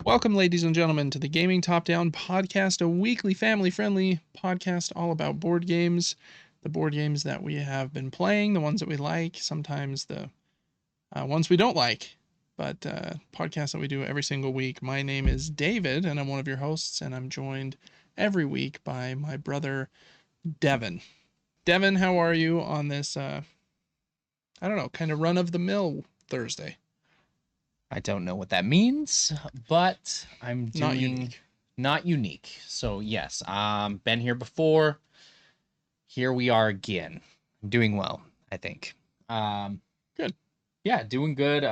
Welcome, ladies and gentlemen, to the Gaming Top Down Podcast, a weekly family-friendly podcast all about board games, the board games that we have been playing, the ones that we like, sometimes the ones we don't like, but podcasts that we do every single week. My name is David, and I'm one of your hosts, and I'm joined every week by my brother, Devin. Devin, how are you on this, I don't know, kind of run-of-the-mill Thursday? I don't know what that means, but I'm doing not unique. So yes, been here before. Here we are again. I'm doing well, I think. Good. Yeah, doing good.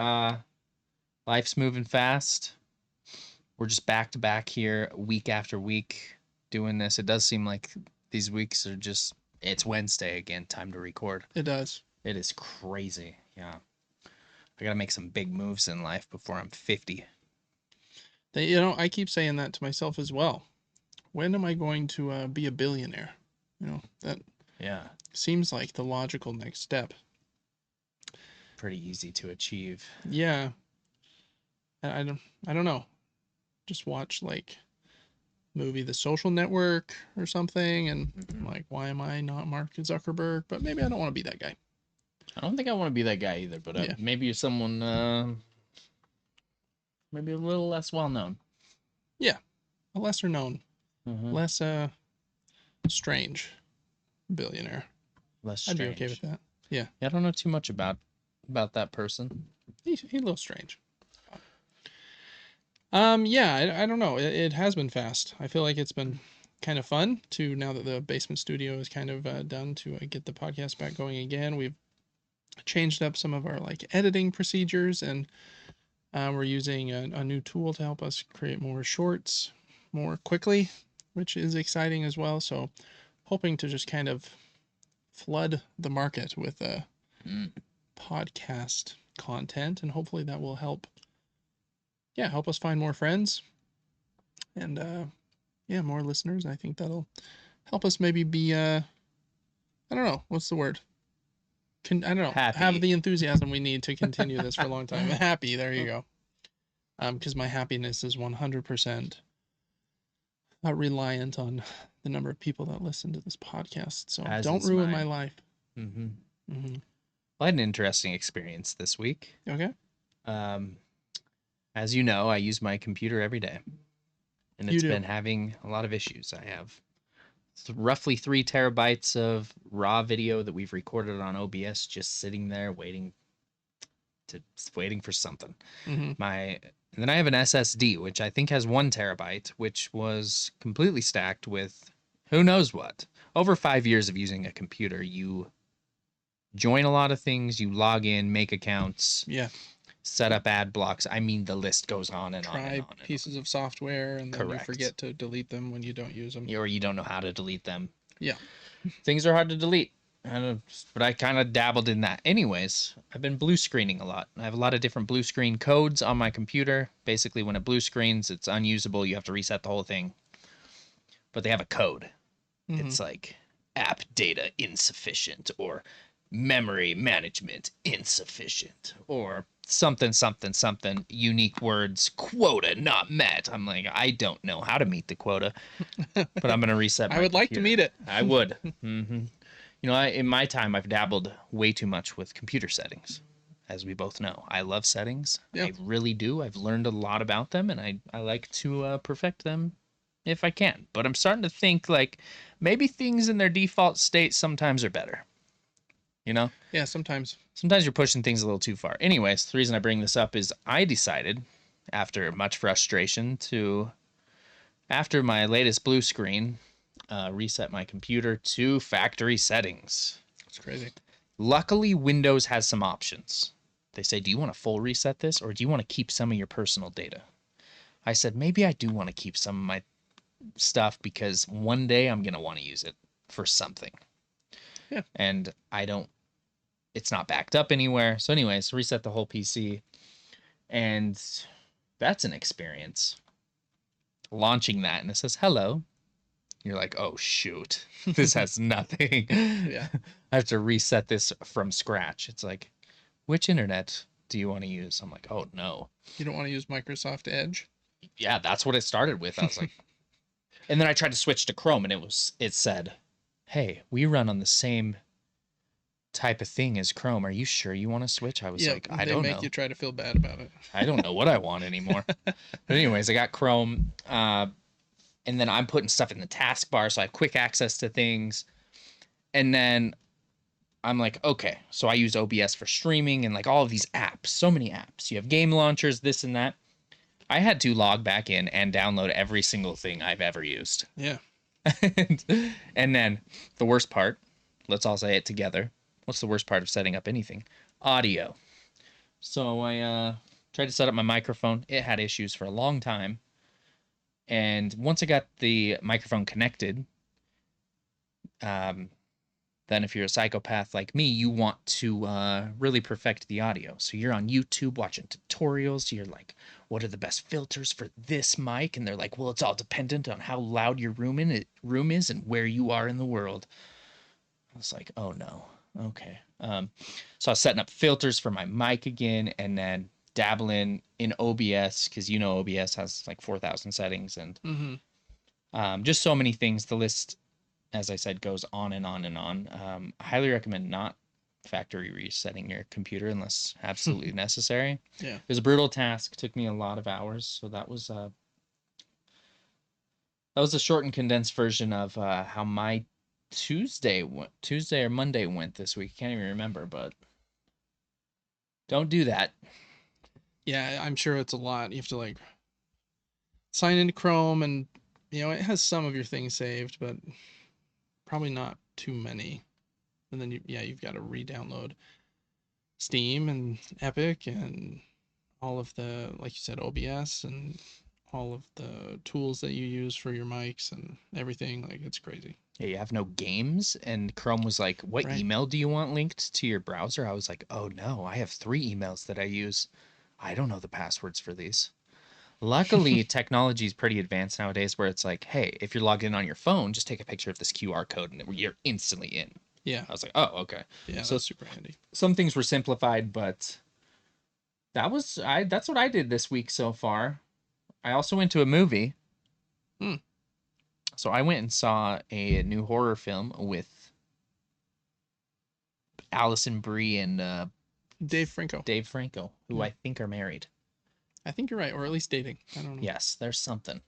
Life's moving fast. We're just back to back here week after week doing this. It does seem like these weeks are just, it's Wednesday again, time to record. It does. It is crazy. Yeah. I gotta make some big moves in life before I'm 50. I keep saying that to myself as well. When am I going to be a billionaire? That seems like the logical next step. Pretty easy to achieve. Yeah. I don't know. Just watch like movie The Social Network or something, and I'm like, why am I not Mark Zuckerberg? But maybe I don't want to be that guy. I don't think I want to be that guy either, but maybe you're someone, maybe a little less well known. Yeah, a lesser known, less strange billionaire. Less strange. I'd be okay with that. Yeah. I don't know too much about that person. He's a little strange. I don't know. It has been fast. I feel like it's been kind of fun to, now that the basement studio is kind of done, to get the podcast back going again. We've changed up some of our like editing procedures, and we're using a new tool to help us create more shorts more quickly, which is exciting as well. So hoping to just kind of flood the market with podcast content, and hopefully that will help us find more friends and more listeners. I think that'll help us maybe be I don't know, what's the word? I don't know. Happy. Have the enthusiasm we need to continue this for a long time. Happy, there you go. Because my happiness is 100% reliant on the number of people that listen to this podcast. So don't ruin my life. Well, I had an interesting experience this week. Okay. As you know, I use my computer every day, and it's been having a lot of issues. I have roughly 3 terabytes of raw video that we've recorded on OBS just sitting there waiting for something. And then I have an SSD, which I think has 1 terabyte, which was completely stacked with who knows what. Over 5 years of using a computer, you join a lot of things, you log in, make accounts. Yeah. Set up ad blocks. I mean, the list goes on and on and on. Try pieces of software, and then you forget to delete them when you don't use them. Or you don't know how to delete them. Yeah. Things are hard to delete. But I kind of dabbled in that. Anyways, I've been blue screening a lot. I have a lot of different blue screen codes on my computer. Basically, when it blue screens, it's unusable. You have to reset the whole thing. But they have a code. It's like app data insufficient, or memory management insufficient, or something, unique words, quota not met. I'm like, I don't know how to meet the quota, but I'm going to reset my I would like to meet it. I would. In my time, I've dabbled way too much with computer settings, as we both know. I love settings. Yeah. I really do. I've learned a lot about them, and I like to perfect them if I can. But I'm starting to think like maybe things in their default state sometimes are better. Yeah, sometimes you're pushing things a little too far. Anyways, the reason I bring this up is I decided, after much frustration, after my latest blue screen, reset my computer to factory settings. It's crazy. Luckily, Windows has some options. They say, do you want to full reset this, or do you want to keep some of your personal data? I said, maybe I do want to keep some of my stuff, because one day I'm going to want to use it for something. Yeah. And it's not backed up anywhere. So anyways, reset the whole PC. And that's an experience. Launching that, and it says, hello. You're like, oh, shoot. This has nothing. Yeah. I have to reset this from scratch. It's like, which internet do you want to use? I'm like, oh no. You don't want to use Microsoft Edge? Yeah, that's what it started with. I was like, and then I tried to switch to Chrome, and it said, hey, we run on the same type of thing as Chrome. Are you sure you want to switch? I was Yep, like, I they don't make you know. try to feel bad about it. I don't know what I want anymore. But anyways, I got Chrome, and then I'm putting stuff in the taskbar, so I have quick access to things. And then I'm like, okay, so I use OBS for streaming and like all of these apps, so many apps. You have game launchers, this and that. I had to log back in and download every single thing I've ever used. Yeah. And then the worst part, let's all say it together. What's the worst part of setting up anything? Audio. So I tried to set up my microphone. It had issues for a long time. And once I got the microphone connected, then if you're a psychopath like me, you want to really perfect the audio. So you're on YouTube watching tutorials. You're like, what are the best filters for this mic? And they're like, well, it's all dependent on how loud your room is and where you are in the world. I was like, oh no. Okay. So I was setting up filters for my mic again, and then dabbling in OBS, because you know OBS has like 4,000 settings, and just so many things. The list, as I said, goes on and on and on. I highly recommend not factory resetting your computer unless absolutely necessary. Yeah. It was a brutal task. Took me a lot of hours, so that was a short and condensed version of how my Tuesday or Monday went this week. Can't even remember, but don't do that. Yeah, I'm sure it's a lot. You have to like sign into Chrome, and it has some of your things saved, but probably not too many. And then you've got to re-download Steam and Epic and all of the, like you said, OBS and all of the tools that you use for your mics and everything. Like, it's crazy. Yeah, you have no games, and Chrome was like, "What Right. email do you want linked to your browser?" I was like, "Oh no, I have 3 emails that I use. I don't know the passwords for these." Luckily, technology is pretty advanced nowadays, where it's like, "Hey, if you're logged in on your phone, just take a picture of this QR code, and you're instantly in." Yeah. I was like, "Oh, okay." Yeah, So that's super handy. some things were simplified, but that's what I did this week so far. I also went to a movie. Hmm. So I went and saw a new horror film with Allison Brie and Dave Franco. Dave Franco, who Yeah. I think are married. I think you're right, or at least dating. I don't know. Yes, there's something.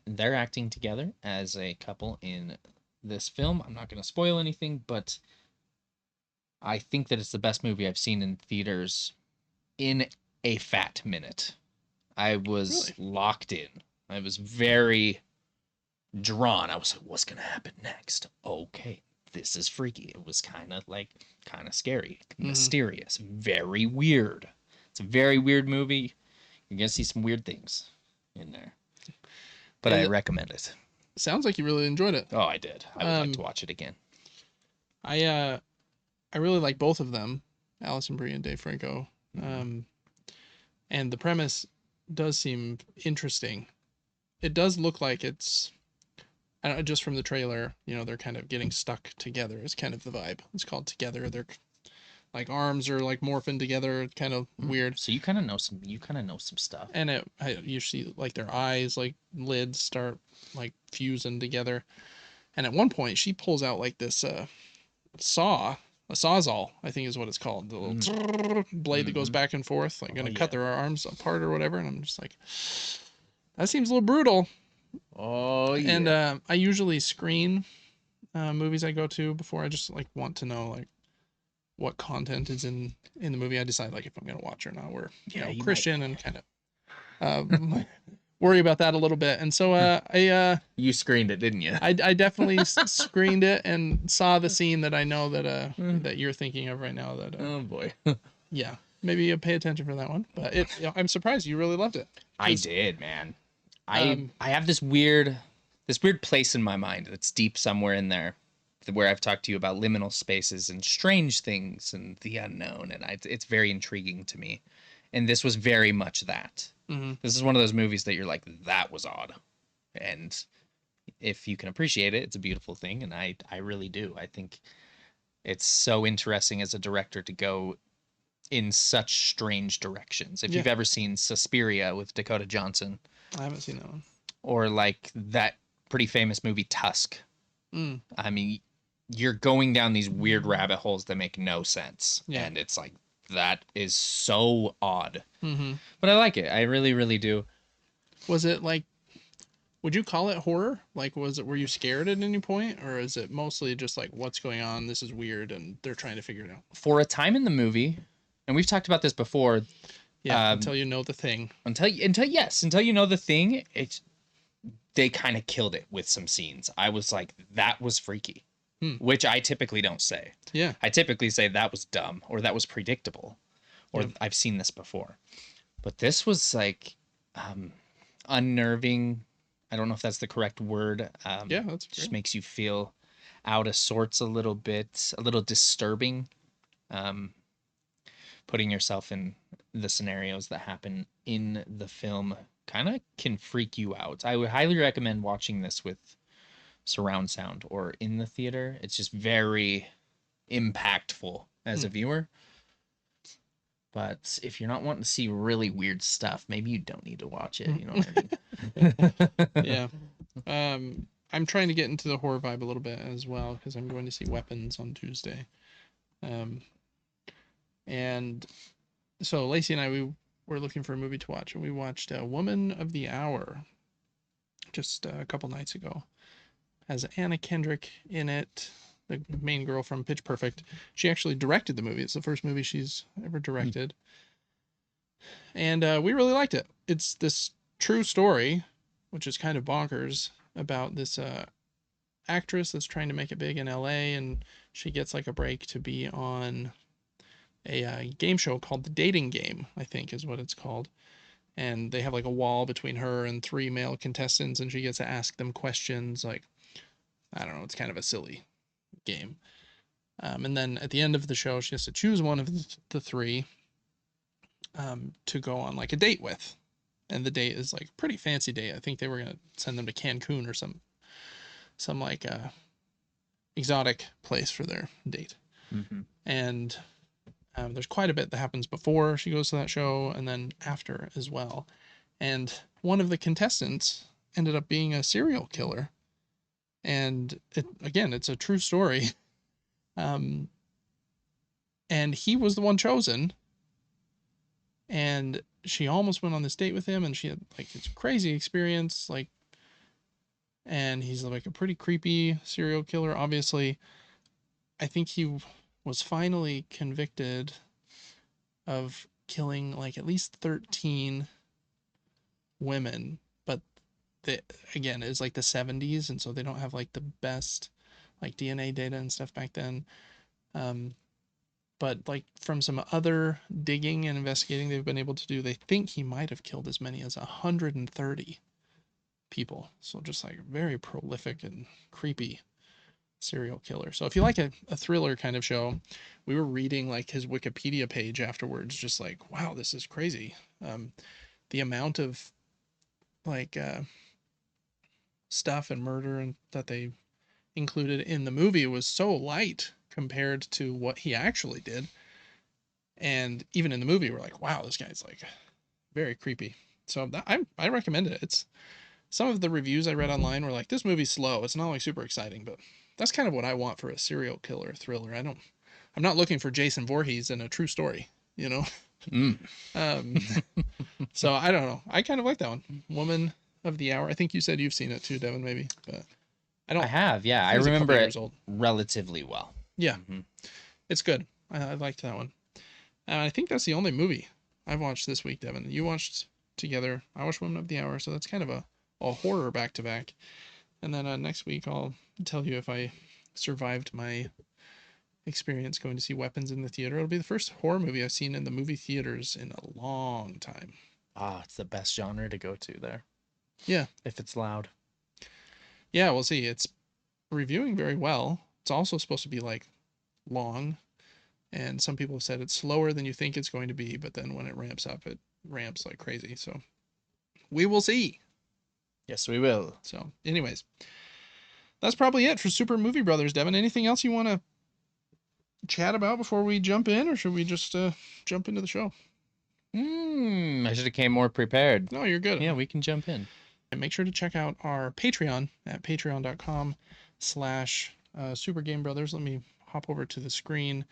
They're acting together as a couple in this film. I'm not going to spoil anything, but I think that it's the best movie I've seen in theaters in a fat minute. I was Really? locked in. I was very drawn. I was like, what's gonna happen next? Okay, this is freaky. It was kind of scary, mysterious, very weird. It's a very weird movie. You're gonna see some weird things in there, but I It recommend it. sounds like you really enjoyed it. Oh, I did. I would like to watch it again. I really like both of them, Allison Brie and Dave Franco. And the premise does seem interesting. It does look like it's, I don't know, just from the trailer, they're kind of getting stuck together. It's kind of the vibe. It's called Together. They're like arms are like morphing together, kind of weird. So you kind of know some. You kind of know some stuff. And you see like their eyes, like lids, start like fusing together. And at one point, she pulls out like this saw, a sawzall, I think is what it's called, the little blade that goes back and forth, like gonna cut their arms apart or whatever. And I'm just like, that seems a little brutal. Oh yeah. And I usually screen movies I go to before I just like want to know like what content is in the movie. I decide like if I'm gonna watch or not. We're Christian and kind of worry about that a little bit. And so you screened it, didn't you? I definitely screened it and saw the scene that I know that that you're thinking of right now. That oh boy. yeah, maybe you pay attention for that one. But I'm surprised you really loved it. I did, man. I have this weird place in my mind that's deep somewhere in there, where I've talked to you about liminal spaces and strange things and the unknown, and it's very intriguing to me. And this was very much that. This is one of those movies that you're like, that was odd, and if you can appreciate it, it's a beautiful thing, and I really do. I think It's so interesting as a director to go in such strange directions. If Yeah, you've ever seen Suspiria with Dakota Johnson, I haven't seen that one. or like that pretty famous movie Tusk, Mm, I mean, you're going down these weird rabbit holes that make no sense. yeah. And it's like, that is so odd. Mm-hmm. But I like it. I really, really do. Was it like? Would you call it horror? Like, was it? Were you scared at any point, or is it mostly just like, what's going on? This is weird, and they're trying to figure it out. For a time in the movie, and we've talked about this before, Yeah, um, until you know the thing. until you know the thing, it's they kind of killed it with some scenes. I was like, that was freaky, Hmm. which I typically don't say. Yeah. I typically say that was dumb or that was predictable or Yeah. I've seen this before. But this was like unnerving. I don't know if that's the correct word. Yeah, that's Just great. makes you feel out of sorts a little bit, a little disturbing. Um, Putting yourself in the scenarios that happen in the film kind of can freak you out. I would highly recommend watching this with surround sound or in the theater. It's just very impactful as Hmm. a viewer. But if you're not wanting to see really weird stuff, maybe you don't need to watch it. You know what I mean? Yeah. I'm trying to get into the horror vibe a little bit as well because I'm going to see Weapons on Tuesday. Um, and so Lacey and I we were looking for a movie to watch, and we watched Woman of the Hour just a couple nights ago. Has Anna Kendrick in it, the main girl from Pitch Perfect. She actually directed the movie. It's the first movie she's ever directed, and we really liked it. It's this true story, which is kind of bonkers, about this actress that's trying to make it big in LA, and she gets like a break to be on a game show called The Dating Game, I think is what it's called. And they have like a wall between her and three male contestants, and she gets to ask them questions like, I don't know, it's kind of a silly game. And then at the end of the show, she has to choose one of the three to go on like a date with. And the date is like a pretty fancy date. I think they were gonna send them to Cancun or some like exotic place for their date. Mm-hmm. And there's quite a bit that happens before she goes to that show and then after as well. And one of the contestants ended up being a serial killer. And again, it's a true story. Um, and he was the one chosen. And she almost went on this date with him, and she had like this crazy experience. Like, and he's like a pretty creepy serial killer. Obviously, I think he was finally convicted of killing like at least 13 women, but the again it's like the 70s, and so they don't have like the best like DNA data and stuff back then. Um, but like from some other digging and investigating they've been able to do, they think he might have killed as many as 130 people. So just like very prolific and creepy serial killer. So if you like a thriller kind of show, we were reading like his Wikipedia page afterwards, just like, wow, this is crazy. The amount of like stuff and murder and that they included in the movie was so light compared to what he actually did. And even in the movie, we're like, wow, this guy's like very creepy. So I recommend it. It's some of the reviews I read online were like, this movie's slow. It's not like super exciting, but that's kind of what I want for a serial killer thriller. I'm not looking for Jason Voorhees in a true story, you know? Mm. Um, so I don't know. I kind of like that one. Woman of the Hour. I think you said you've seen it too, Devin, maybe, but I I don't. have, yeah. I I think it's a remember couple it years old. relatively well. Yeah, Mm-hmm. it's good. I liked that one. I think that's the only movie I've watched this week, Devin. You watched together. I watched Woman of the Hour, so that's kind of a horror back to back. And then next week I'll tell you if I survived my experience going to see Weapons in the theater. It'll be the first horror movie I've seen in the movie theaters in a long time. Ah, it's the best genre to go to there. Yeah. If it's loud. Yeah, we'll see. It's reviewing very well. It's also supposed to be like long, and some people have said it's slower than you think it's going to be, but then when it ramps up, it ramps like crazy. So we will see. Yes, we will. So, anyways, that's probably it for Super Movie Brothers, Devin. Anything else you want to chat about before we jump in, or should we just jump into the show? I should have came more prepared. No, you're good. Yeah, we can jump in. And make sure to check out our Patreon at patreon.com/Super Game Brothers. Let me hop over to the screen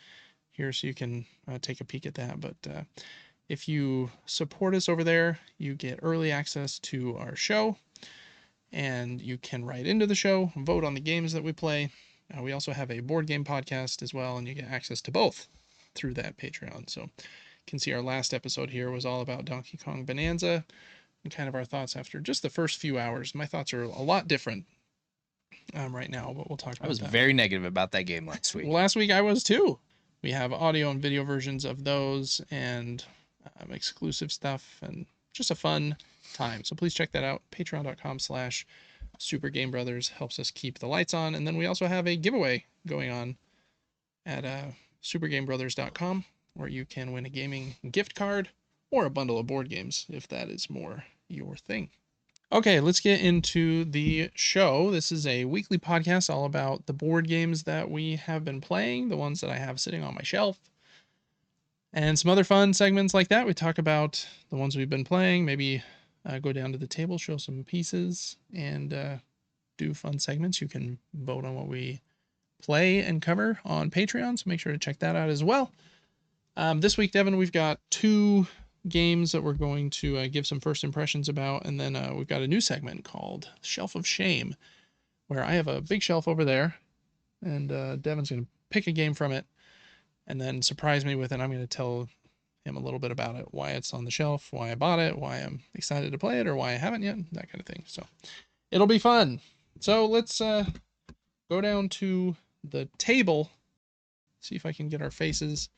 here so you can take a peek at that. But if you support us over there, you get early access to our show, and you can write into the show, vote on the games that we play. We also have a board game podcast as well, and you get access to both through that Patreon. So you can see our last episode here was all about Donkey Kong Bonanza and kind of our thoughts after just the first few hours. My thoughts are a lot different right now, but we'll talk about that. I was very negative about that game last week. Well, last week I was too. We have audio and video versions of those and exclusive stuff and just a fun time. So please check that out. Patreon.com/Super Game Brothers helps us keep the lights on. And then we also have a giveaway going on at supergamebrothers.com where you can win a gaming gift card or a bundle of board games if that is more your thing. Okay, let's get into the show. This is a weekly podcast all about the board games that we have been playing, the ones that I have sitting on my shelf, and some other fun segments like that. We talk about the ones we've been playing, maybe go down to the table, show some pieces, and do fun segments. You can vote on what we play and cover on Patreon, so make sure to check that out as well. This week, Devin, we've got 2 games that we're going to give some first impressions about, and then we've got a new segment called Shelf of Shame, where I have a big shelf over there, and Devin's going to pick a game from it and then surprise me with it. I'm going to tell him a little bit about it, why it's on the shelf, why I bought it, why I'm excited to play it, or why I haven't yet, that kind of thing. So it'll be fun. So let's go down to the table, see if I can get our faces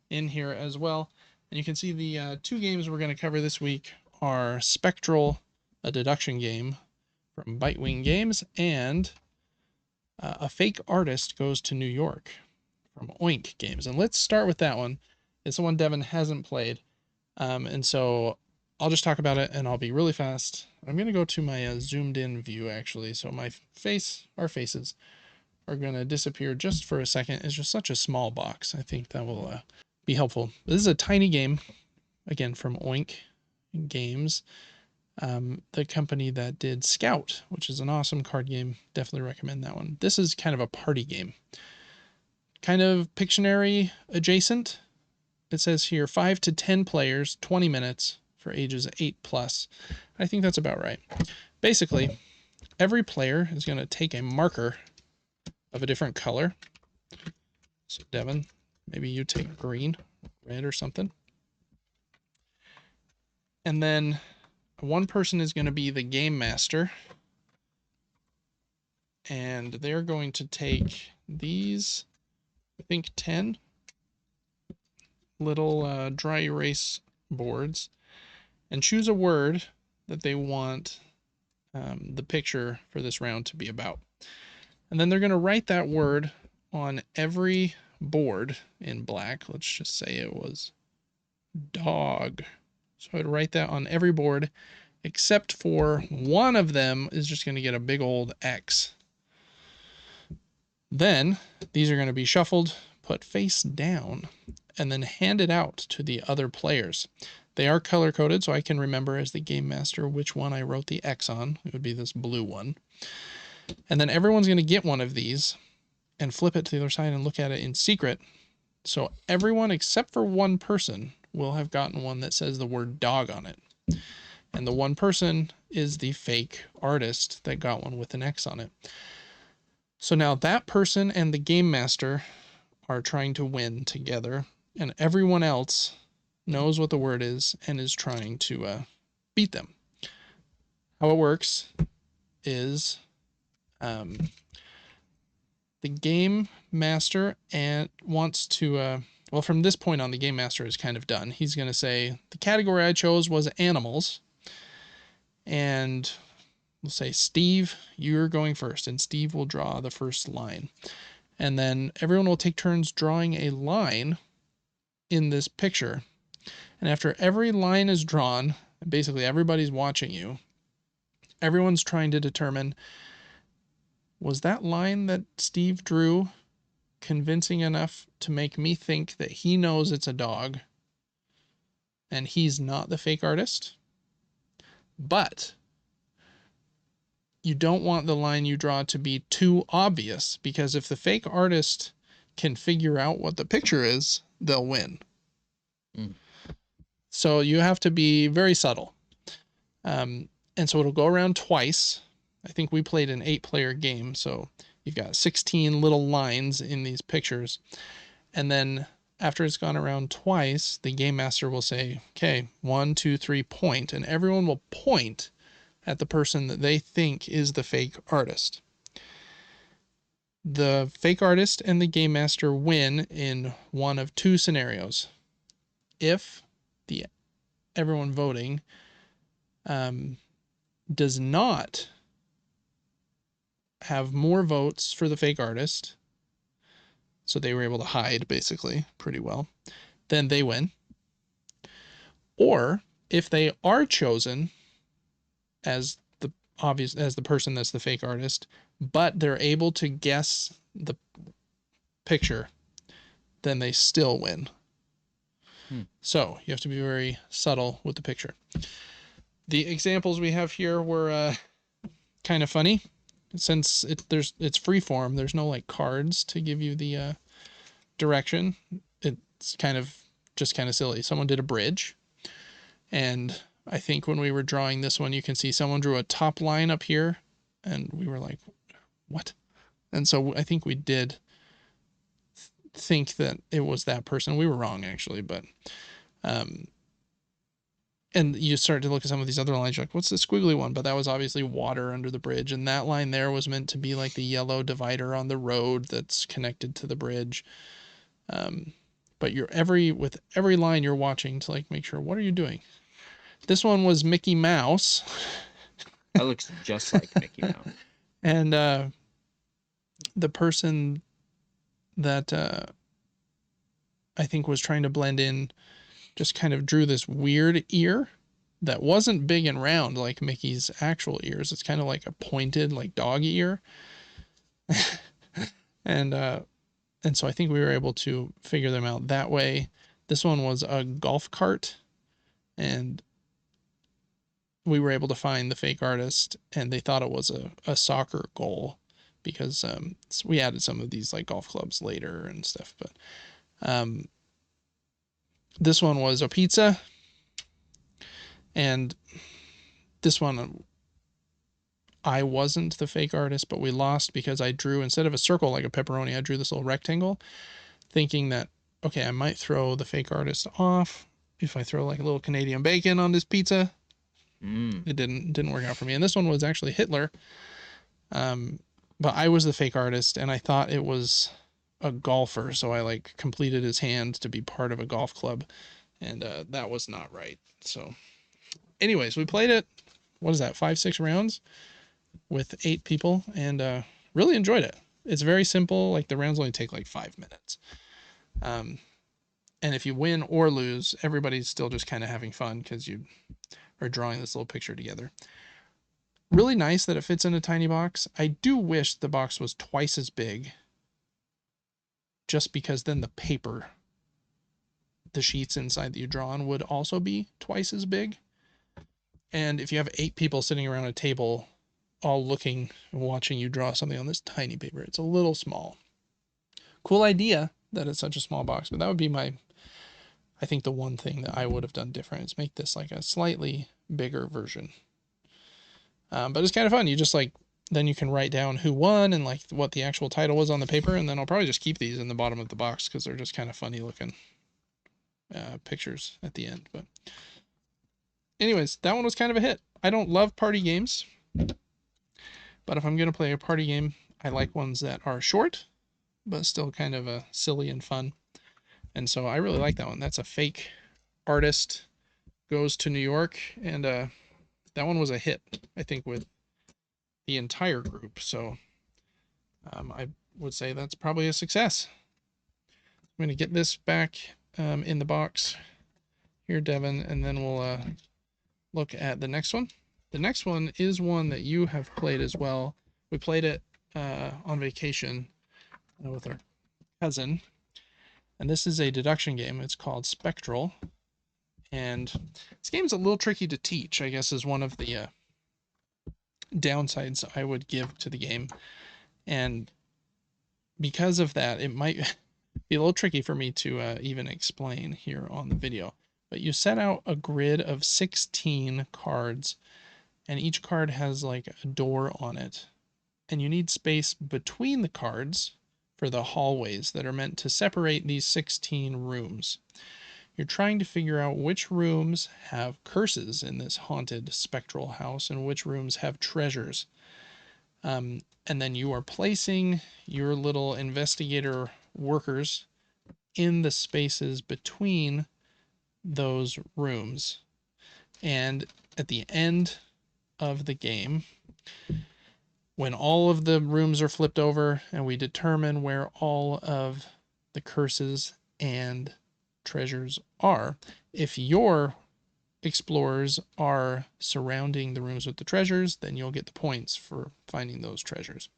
in here as well. And you can see the 2 games we're going to cover this week are Spectral, a deduction game from Bitewing Games, and A Fake Artist Goes to New York from Oink Games. And let's start with that one. It's the one Devin hasn't played. And so I'll just talk about it and I'll be really fast. I'm going to go to my zoomed in view actually. So my face, our faces are going to disappear just for a second. It's just such a small box. I think that will be helpful. This is a tiny game, again, from Oink Games, the company that did Scout, which is an awesome card game. Definitely recommend that one. This is kind of a party game, kind of Pictionary adjacent. It says here 5 to 10 players, 20 minutes for ages 8+. I think that's about right. Basically, every player is going to take a marker of a different color. So Devin, maybe you take green, red, or something. And then one person is going to be the game master. And they're going to take these, I think, 10 little dry erase boards and choose a word that they want the picture for this round to be about. And then they're going to write that word on every board in black. Let's just say it was dog. So I'd write that on every board, except for one of them is just going to get a big old X. Then these are going to be shuffled, put face down, and then handed out to the other players. They are color coded, so I can remember as the game master which one I wrote the X on. It would be this blue one. And then everyone's going to get one of these and flip it to the other side and look at it in secret. So everyone except for one person will have gotten one that says the word dog on it. And the one person is the fake artist that got one with an X on it. So now that person and the game master are trying to win together, and everyone else knows what the word is and is trying to beat them. How it works is the game master wants to well, from this point on, the game master is kind of done. He's going to say the category I chose was animals, and we'll say, Steve, you're going first, and Steve will draw the first line. And then everyone will take turns drawing a line in this picture. And after every line is drawn, basically everybody's watching you, everyone's trying to determine, was that line that Steve drew convincing enough to make me think that he knows it's a dog and he's not the fake artist. But you don't want the line you draw to be too obvious, because if the fake artist can figure out what the picture is, they'll win. Mm. So you have to be very subtle. And so it'll go around twice. I think we played an 8-player game, so you've got 16 little lines in these pictures. And then after it's gone around twice, the game master will say, okay, 1, 2, 3, point. And everyone will point at the person that they think is the fake artist. The fake artist and the game master win in one of two scenarios. If the everyone voting does not have more votes for the fake artist, so they were able to hide basically pretty well, then they win. Or if they are chosen as the person that's the fake artist, but they're able to guess the picture, then they still win. So you have to be very subtle with the picture. The examples we have here were kind of funny, since it's free form. There's no like cards to give you the direction. It's kind of silly. Someone did a bridge, and I think when we were drawing this one, you can see someone drew a top line up here, and we were like, what? And so I think we did think that it was that person. We were wrong, actually, but and you start to look at some of these other lines, you're like, what's the squiggly one? But that was obviously water under the bridge, and that line there was meant to be like the yellow divider on the road that's connected to the bridge. But with every line you're watching to like make sure, what are you doing? This one was Mickey Mouse. That looks just like Mickey Mouse. And the person that I think was trying to blend in just kind of drew this weird ear that wasn't big and round like Mickey's actual ears. It's kind of like a pointed, like dog ear. and so I think we were able to figure them out that way. This one was a golf cart, and we were able to find the fake artist, and they thought it was a soccer goal, because we added some of these like golf clubs later and stuff. But this one was a pizza, and this one I wasn't the fake artist, but we lost because I drew, instead of a circle like a pepperoni, I drew this little rectangle, thinking that, okay, I might throw the fake artist off if I throw like a little Canadian bacon on this pizza. It didn't work out for me. And this one was actually Hitler. But I was the fake artist, and I thought it was a golfer, so I like completed his hand to be part of a golf club, and that was not right. So anyways, we played it, what is that, 5-6 rounds with 8 people, and really enjoyed it. It's very simple. Like, the rounds only take like 5 minutes. And if you win or lose, everybody's still just kind of having fun because you are drawing this little picture together. Really nice that it fits in a tiny box. I do wish the box was twice as big, just because then the paper, the sheets inside that you draw on, would also be twice as big. And if you have 8 people sitting around a table all looking and watching you draw something on this tiny paper, it's a little small. Cool idea that it's such a small box, but that would be I think the one thing that I would have done different is make this like a slightly bigger version. But it's kind of fun. You just like, then you can write down who won and like what the actual title was on the paper, and then I'll probably just keep these in the bottom of the box because they're just kind of funny looking pictures at the end. But anyways, that one was kind of a hit. I don't love party games, but if I'm going to play a party game, I like ones that are short, but still kind of silly and fun. And so I really like that one. That's a fake artist goes to New York, and that one was a hit, I think, with the entire group. So I would say that's probably a success. I'm going to get this back in the box here, Devin, and then we'll look at the next one. The next one is one that you have played as well. We played it on vacation with our cousin, and this is a deduction game. It's called Spectral, and this game's a little tricky to teach, I guess, is one of the downsides I would give to the game. And because of that, it might be a little tricky for me to even explain here on the video. But you set out a grid of 16 cards, and each card has like a door on it. And you need space between the cards for the hallways that are meant to separate these 16 rooms. You're trying to figure out which rooms have curses in this haunted spectral house and which rooms have treasures. And then you are placing your little investigator workers in the spaces between those rooms. And at the end of the game, when all of the rooms are flipped over and we determine where all of the curses and treasures are, if your explorers are surrounding the rooms with the treasures, then you'll get the points for finding those treasures.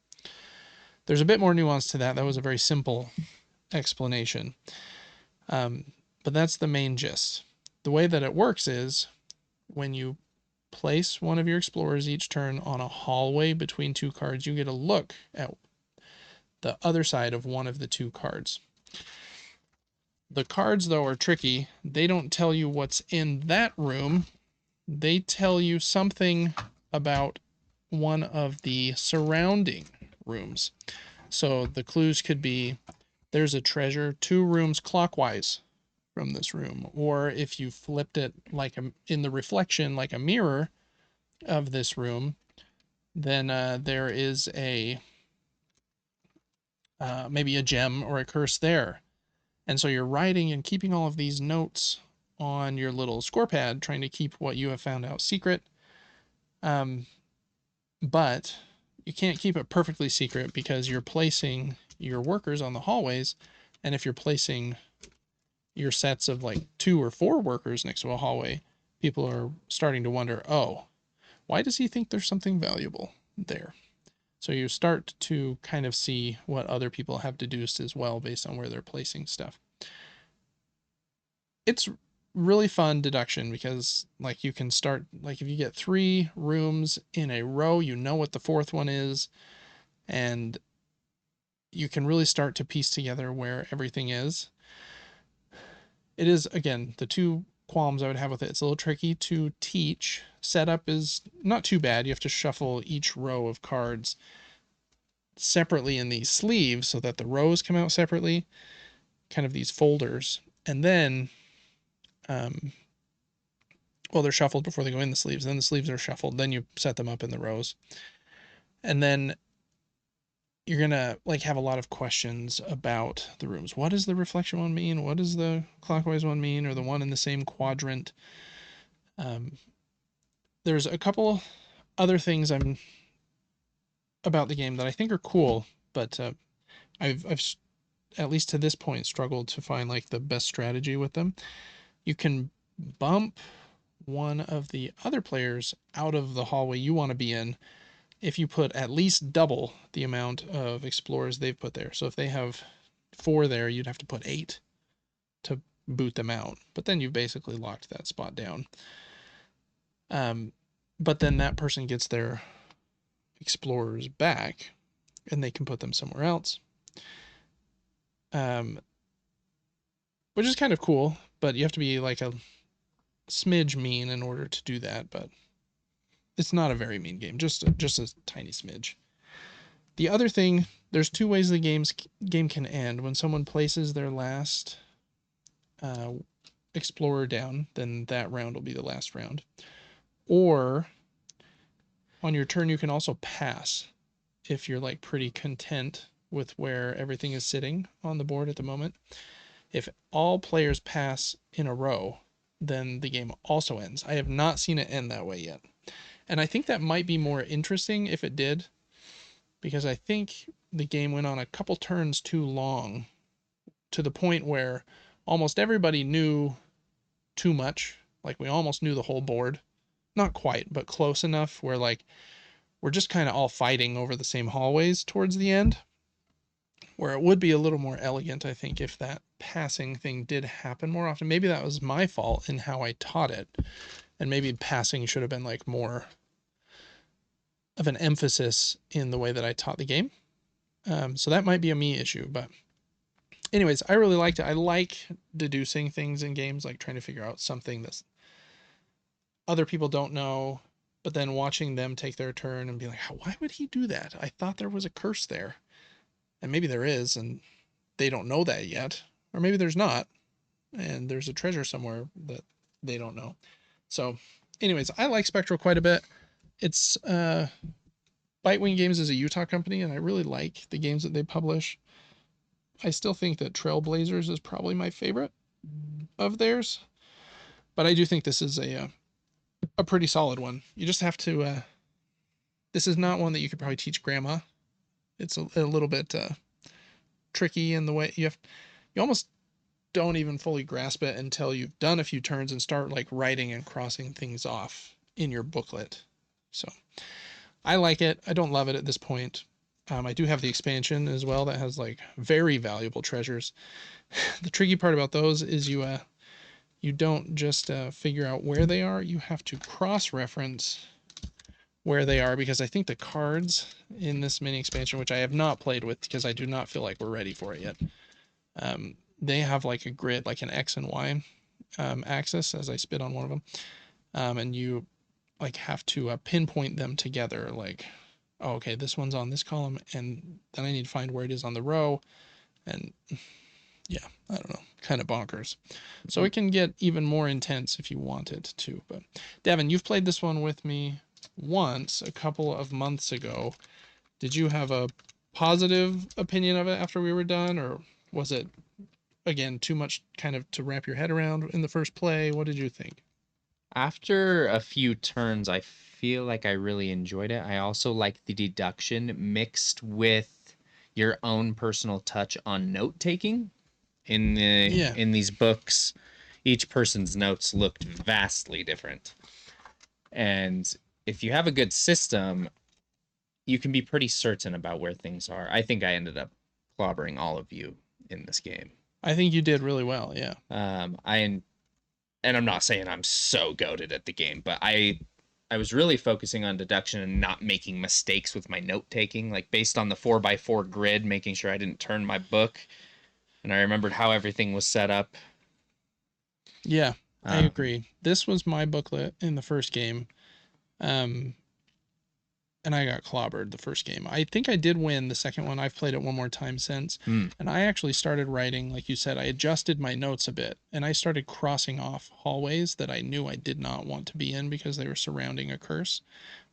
There's a bit more nuance to that. That was a very simple explanation. But that's the main gist. The way that it works is when you place one of your explorers each turn on a hallway between two cards, you get a look at the other side of one of the two cards. The cards, though, are tricky. They don't tell you what's in that room. They tell you something about one of the surrounding rooms. So the clues could be there's a treasure 2 rooms clockwise from this room, or if you flipped it like in the reflection like a mirror of this room, then there is a maybe a gem or a curse there. And so you're writing and keeping all of these notes on your little score pad, trying to keep what you have found out secret. But you can't keep it perfectly secret because you're placing your workers on the hallways. And if you're placing your sets of like 2 or 4 workers next to a hallway, people are starting to wonder, oh, why does he think there's something valuable there? So you start to kind of see what other people have deduced as well based on where they're placing stuff. It's really fun deduction because like you can start, like if you get 3 rooms in a row, you know what the 4th one is, and you can really start to piece together where everything is. It is, again, the 2 qualms I would have with it. It's a little tricky to teach. Setup is not too bad. You have to shuffle each row of cards separately in these sleeves so that the rows come out separately, kind of these folders. And then, well, they're shuffled before they go in the sleeves. Then the sleeves are shuffled. Then you set them up in the rows. And then you're going to like have a lot of questions about the rooms. What does the reflection one mean? What does the clockwise one mean? Or the one in the same quadrant? There's a couple other things about the game that I think are cool, but I've at least to this point struggled to find like the best strategy with them. You can bump one of the other players out of the hallway you want to be in if you put at least double the amount of explorers they've put there. So if they have 4 there, you'd have to put 8 to boot them out. But then you've basically locked that spot down. But then that person gets their explorers back and they can put them somewhere else. Which is kind of cool, but you have to be like a smidge mean in order to do that. But it's not a very mean game, just a tiny smidge. The other thing, there's 2 ways the game can end. When someone places their last explorer down, then that round will be the last round. Or on your turn, you can also pass if you're like pretty content with where everything is sitting on the board at the moment. If all players pass in a row, then the game also ends. I have not seen it end that way yet. And I think that might be more interesting if it did, because I think the game went on a couple turns too long to the point where almost everybody knew too much. Like we almost knew the whole board. Not quite, but close enough where like we're just kind of all fighting over the same hallways towards the end. where it would be a little more elegant, I think, if that passing thing did happen more often. Maybe that was my fault in how I taught it, and maybe passing should have been like more of an emphasis in the way that I taught the game. So that might be a me issue, but anyways, I really liked it. I like deducing things in games, like trying to figure out something that other people don't know, but then watching them take their turn and be like, why would he do that? I thought there was a curse there. And maybe there is, and they don't know that yet. Or maybe there's not, and there's a treasure somewhere that they don't know. So, anyways, I like Spectral quite a bit. It's Bitewing Games is a Utah company, and I really like the games that they publish. I still think that Trailblazers is probably my favorite of theirs, but I do think this is a pretty solid one. You just have to. This is not one that you could probably teach grandma. It's a little bit tricky in the way you almost don't even fully grasp it until you've done a few turns and start like writing and crossing things off in your booklet. So I like it. I don't love it at this point. I do have the expansion as well that has like very valuable treasures. The tricky part about those is you don't just figure out where they are. You have to cross-reference where they are, because I think the cards in this mini expansion, which I have not played with because I do not feel like we're ready for it yet, they have like a grid, like an X and Y axis, as I spit on one of them, and you like have to pinpoint them together. Like, oh, okay, this one's on this column, and then I need to find where it is on the row, and yeah, I don't know, kind of bonkers. So it can get even more intense if you want it to. But Devin, you've played this one with me once a couple of months ago. Did you have a positive opinion of it after we were done, or was it again too much kind of to wrap your head around in the first play? What did you think? After a few turns, I feel like I really enjoyed it. I also like the deduction mixed with your own personal touch on note taking. Yeah, In these books, each person's notes looked vastly different. And if you have a good system, you can be pretty certain about where things are. I think I ended up clobbering all of you in this game. I think you did really well. Yeah. I and I'm not saying I'm so goated at the game, but I was really focusing on deduction and not making mistakes with my note taking, like based on the 4x4 grid, making sure I didn't turn my book, and I remembered how everything was set up. Yeah, I Um, agree. This was my booklet in the first game. Um, and I got clobbered the first game. I think I did win the second one. I've played it one more time since. hmm, And I actually started writing, like you said, I adjusted my notes a bit and I started crossing off hallways that I knew I did not want to be in because they were surrounding a curse.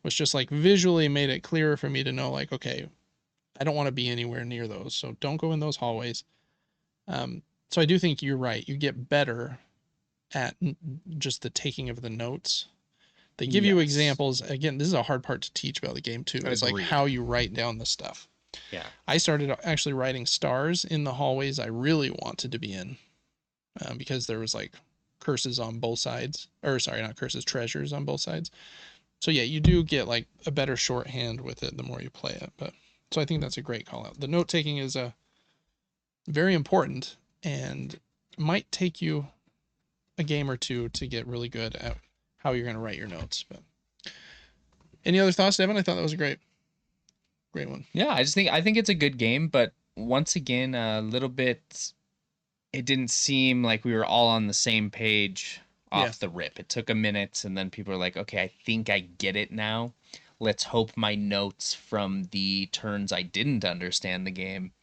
Was just like visually made it clearer for me to know, like, okay, I don't want to be anywhere near those. So don't go in those hallways. So I do think you're right. You get better at just the taking of the notes. They give you yes, examples. Again, this is a hard part to teach about the game too, is like how agreed. you write down the stuff. Yeah, I started actually writing stars in the hallways I really wanted to be in, because there was like curses on both sides, or sorry, not curses, treasures on both sides. So yeah, you do get like a better shorthand with it the more you play it. But so I think that's a great call out. The note taking is a very important and might take you a game or two to get really good at how you're going to write your notes. But any other thoughts, Devin? I thought that was a great one. yeah. I think it's a good game, but once again, a little bit. It didn't seem like we were all on the same page Yeah. off the rip. It took a minute, and then people are like, "Okay, I think I get it now." Let's hope my notes from the turns I didn't understand the game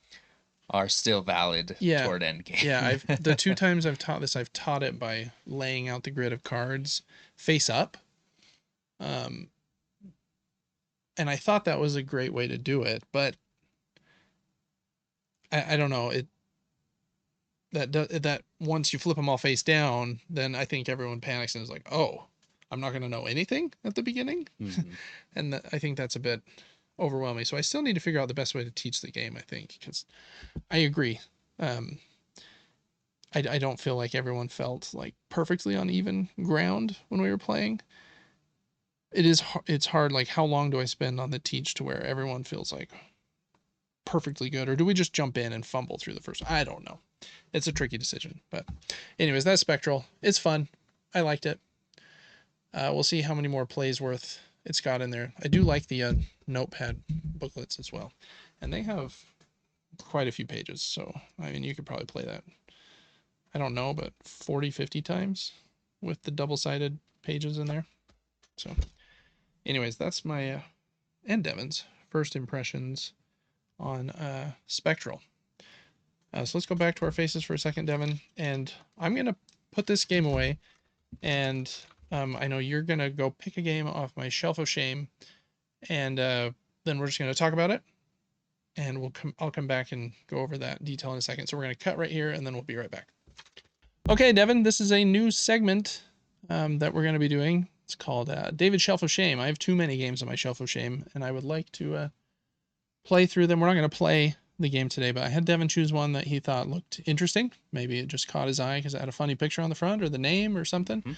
are still valid Yeah. toward Yeah, endgame. I've the two times I've taught this, I've taught it by laying out the grid of cards face up. Um, and I thought that was a great way to do it, but I don't know, that once you flip them all face down, then I think everyone panics and is like, "Oh, I'm not going to know anything at the beginning." Mhm. And I think that's a bit overwhelming. So I still need to figure out the best way to teach the game, I think, because I agree. Um, I don't feel like everyone felt like perfectly on even ground when we were playing. It's hard, like how long do I spend on the teach to where everyone feels like perfectly good, or do we just jump in and fumble through the first? I don't know. It's a tricky decision, but anyways, that's Spectral. It's fun. I liked it. We'll see how many more plays worth it's got in there. I do like the notepad booklets as well, and they have quite a few pages. So I mean, you could probably play that. I don't know, but 40, 50 times with the double-sided pages in there. So, anyways, that's my and Devin's first impressions on Spectral. So let's go back to our faces for a second, Devin, and I'm gonna put this game away, and I know you're gonna go pick a game off my shelf of shame, and then we're just gonna talk about it, and I'll come back and go over that detail in a second. So we're gonna cut right here, and then we'll be right back. Okay, Devin, this is a new segment that we're gonna be doing. It's called David's Shelf of Shame. I have too many games on my shelf of shame, and I would like to play through them. We're not going to play the game today, but I had Devin choose one that he thought looked interesting. Maybe it just caught his eye because it had a funny picture on the front or the name or something. Mhm.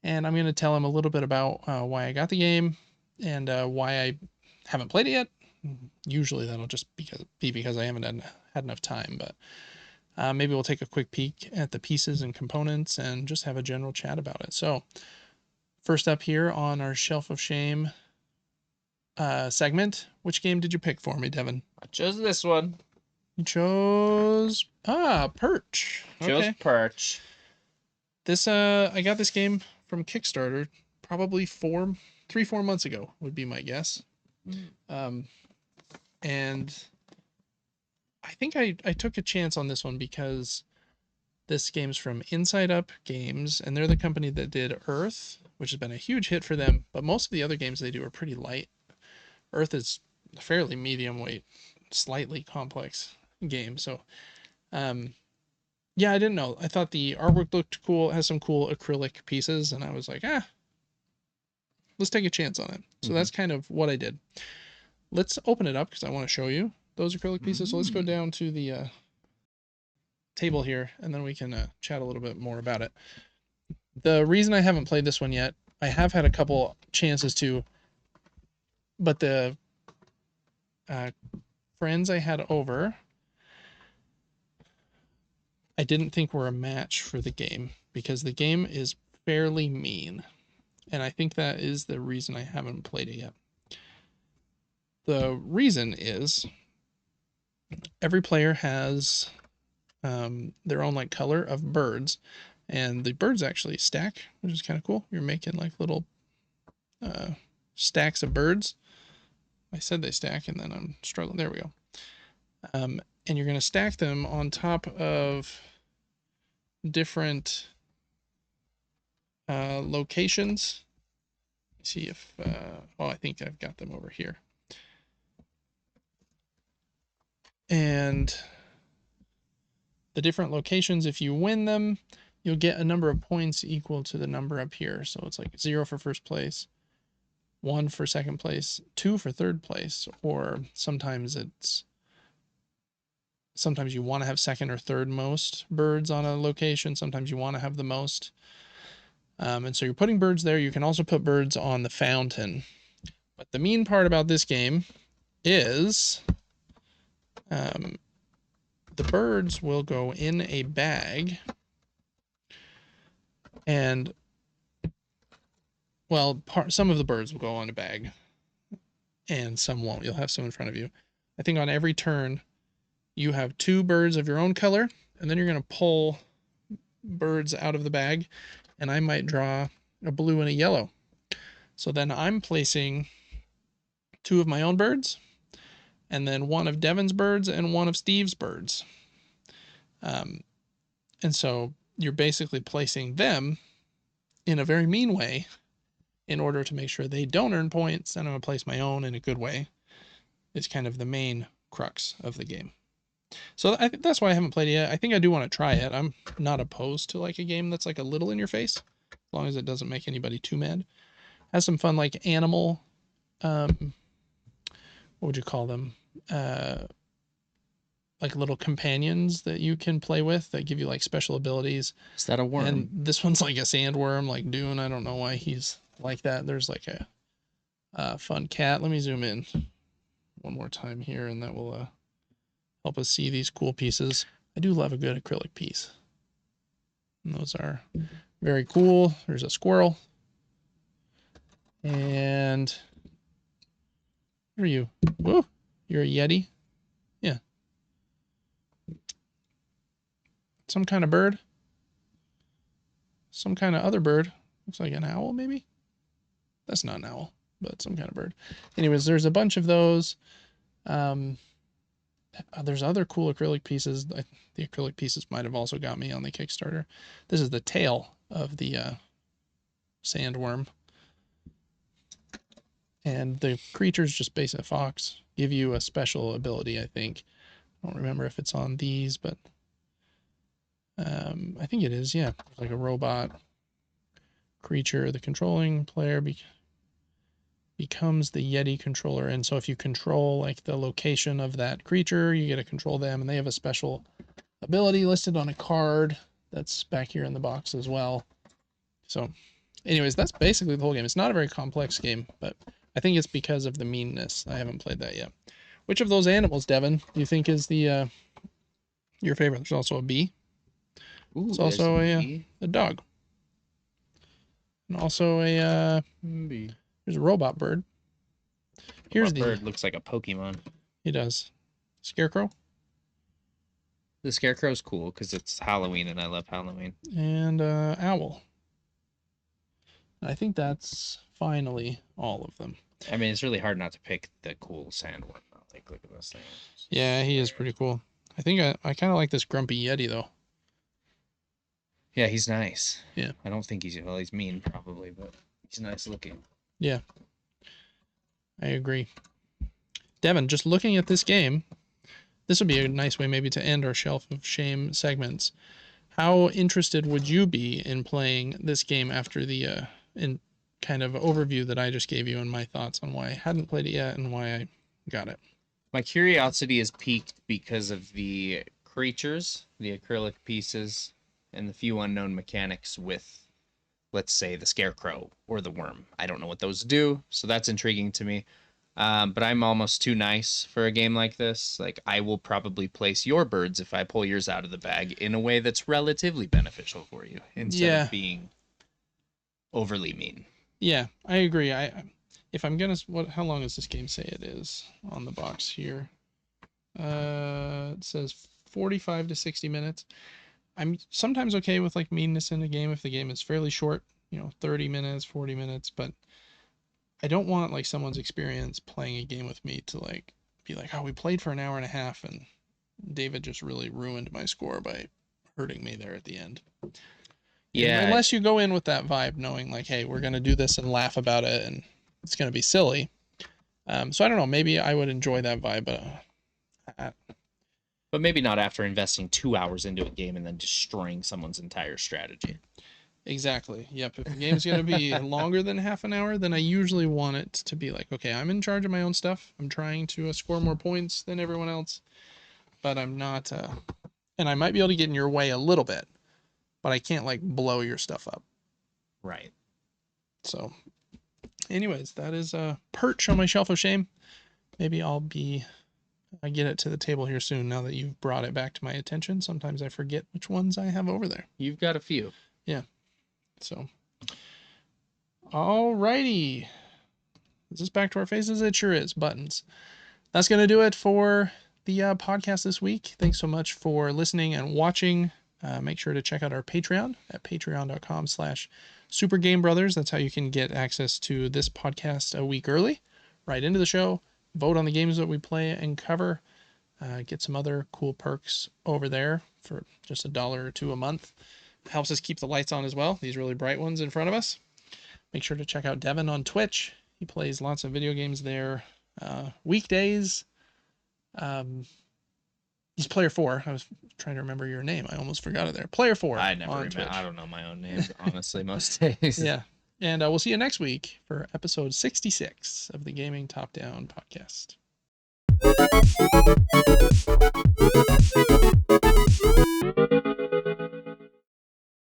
And I'm going to tell him a little bit about why I got the game and why I haven't played it yet. Usually that'll just be because I haven't had enough time, but maybe we'll take a quick peek at the pieces and components and just have a general chat about it. So first up here on our Shelf of Shame segment, which game did you pick for me, Devin? I chose this one. You chose Perch. Chose Okay. Perch. This I got this game from Kickstarter probably 4 months ago would be my guess. And I think I took a chance on this one because this game's from Inside Up Games, and they're the company that did Earth, which has been a huge hit for them, but most of the other games they do are pretty light. Earth is a fairly medium weight, slightly complex game. So, yeah, I didn't know. I thought the artwork looked cool. It has some cool acrylic pieces, and I was like, let's take a chance on it. So that's kind of what I did. Let's open it up because I want to show you those acrylic pieces. So let's go down to the table here, and then we can chat a little bit more about it. The reason I haven't played this one yet, I have had a couple chances to, but the friends I had over, I didn't think were a match for the game because the game is fairly mean. And I think that is the reason I haven't played it yet. The reason is every player has their own like color of birds, and the birds actually stack, which is kind of cool. You're making like little stacks of birds. I said they stack, and then I'm struggling. There we go. And you're going to stack them on top of different locations. Let's see if, I think I've got them over here. And the different locations, if you win them, you'll get a number of points equal to the number up here. So it's like 0 for first place, 1 for second place, 2 for third place, or sometimes you want to have second or third most birds on a location. Sometimes you want to have the most. And so you're putting birds there. You can also put birds on the fountain. But the mean part about this game is the birds will go in a bag. And, well, some of the birds will go on a bag. And some won't. You'll have some in front of you. I think on every turn, you have 2 birds of your own color. And then you're going to pull birds out of the bag. And I might draw a blue and a yellow. So then I'm placing 2 of my own birds, and then 1 of Devin's birds and 1 of Steve's birds. And so you're basically placing them in a very mean way in order to make sure they don't earn points. And I'm going to place my own in a good way. It's kind of the main crux of the game. So that's why I haven't played it yet. I think I do want to try it. I'm not opposed to like a game that's like a little in your face, as long as it doesn't make anybody too mad. Has some fun like animal, what would you call them? Like little companions that you can play with that give you like special abilities. Is that a worm? And this one's like a sandworm, like Dune. I don't know why he's like that. There's like a fun cat. Let me zoom in one more time here, and that will help us see these cool pieces. I do love a good acrylic piece. And those are very cool. There's a squirrel. And who are you? Whoa, you're a Yeti? Yeah. Some kind of bird. Some kind of other bird. Looks like an owl, maybe? That's not an owl, but some kind of bird. Anyways, there's a bunch of those. There's other cool acrylic pieces. The acrylic pieces might have also got me on the Kickstarter. This is the tail of the sandworm. And the creatures, just basic fox, give you a special ability, I think. I don't remember if it's on these, but I think it is, yeah. Like a robot creature. The controlling player becomes the Yeti controller. And so if you control like the location of that creature, you get to control them. And they have a special ability listed on a card that's back here in the box as well. So anyways, that's basically the whole game. It's not a very complex game, but I think it's because of the meanness. I haven't played that yet. Which of those animals, Devin, do you think is the your favorite? There's also a bee. Ooh, it's also a dog. And also a bee. There's a robot bird. Here's the bird looks like a Pokemon. He does. Scarecrow. The scarecrow's cool because it's Halloween and I love Halloween. And owl. I think that's finally all of them. I mean, it's really hard not to pick the cool sandworm. Like, look at this thing. Yeah, he is pretty cool. I think I kind of like this grumpy Yeti though. Yeah, he's nice. Yeah. I don't think he's mean probably, but he's nice looking. Yeah. I agree. Devin, just looking at this game, this would be a nice way maybe to end our Shelf of Shame segments. How interested would you be in playing this game after the in kind of overview that I just gave you and my thoughts on why I hadn't played it yet and why I got it? My curiosity is piqued because of the creatures, the acrylic pieces, and the few unknown mechanics with, let's say, the scarecrow or the worm. I don't know what those do, so that's intriguing to me. But I'm almost too nice for a game like this. Like, I will probably place your birds if I pull yours out of the bag in a way that's relatively beneficial for you instead of being overly mean. Yeah, I agree. If I'm gonna, how long does this game say it is on the box here? It says 45 to 60 minutes. I'm sometimes okay with like meanness in a game if the game is fairly short, 30 minutes, 40 minutes, but I don't want like someone's experience playing a game with me to like be like, oh, we played for an hour and a half and David just really ruined my score by hurting me there at the end. Yeah. And unless you go in with that vibe, knowing like, hey, we're gonna do this and laugh about it and it's gonna be silly. So I don't know, maybe I would enjoy that vibe, but maybe not after investing 2 hours into a game and then destroying someone's entire strategy. Exactly. Yep. If the game's going to be longer than half an hour, then I usually want it to be like, okay, I'm in charge of my own stuff. I'm trying to score more points than everyone else, but I'm not, and I might be able to get in your way a little bit, but I can't like blow your stuff up. Right. So anyways, that is Perch on my Shelf of Shame. Maybe I get it to the table here soon now that you've brought it back to my attention. Sometimes I forget which ones I have over there. You've got a few. Yeah. So, alrighty. Is this back to our faces? It sure is. Buttons. That's going to do it for the podcast this week. Thanks so much for listening and watching. Make sure to check out our Patreon at patreon.com/supergamebrothers. That's how you can get access to this podcast a week early, right into the show, vote on the games that we play and cover, get some other cool perks over there for just $1 or $2 a month. Helps us keep the lights on as well, these really bright ones in front of us. Make sure to check out Devin on Twitch. He plays lots of video games there. Weekdays. He's Player 4. I was trying to remember your name. I almost forgot it there. Player 4. I never remember. I don't know my own name, honestly, most days. Yeah. And we'll see you next week for episode 66 of the Gaming Top Down podcast.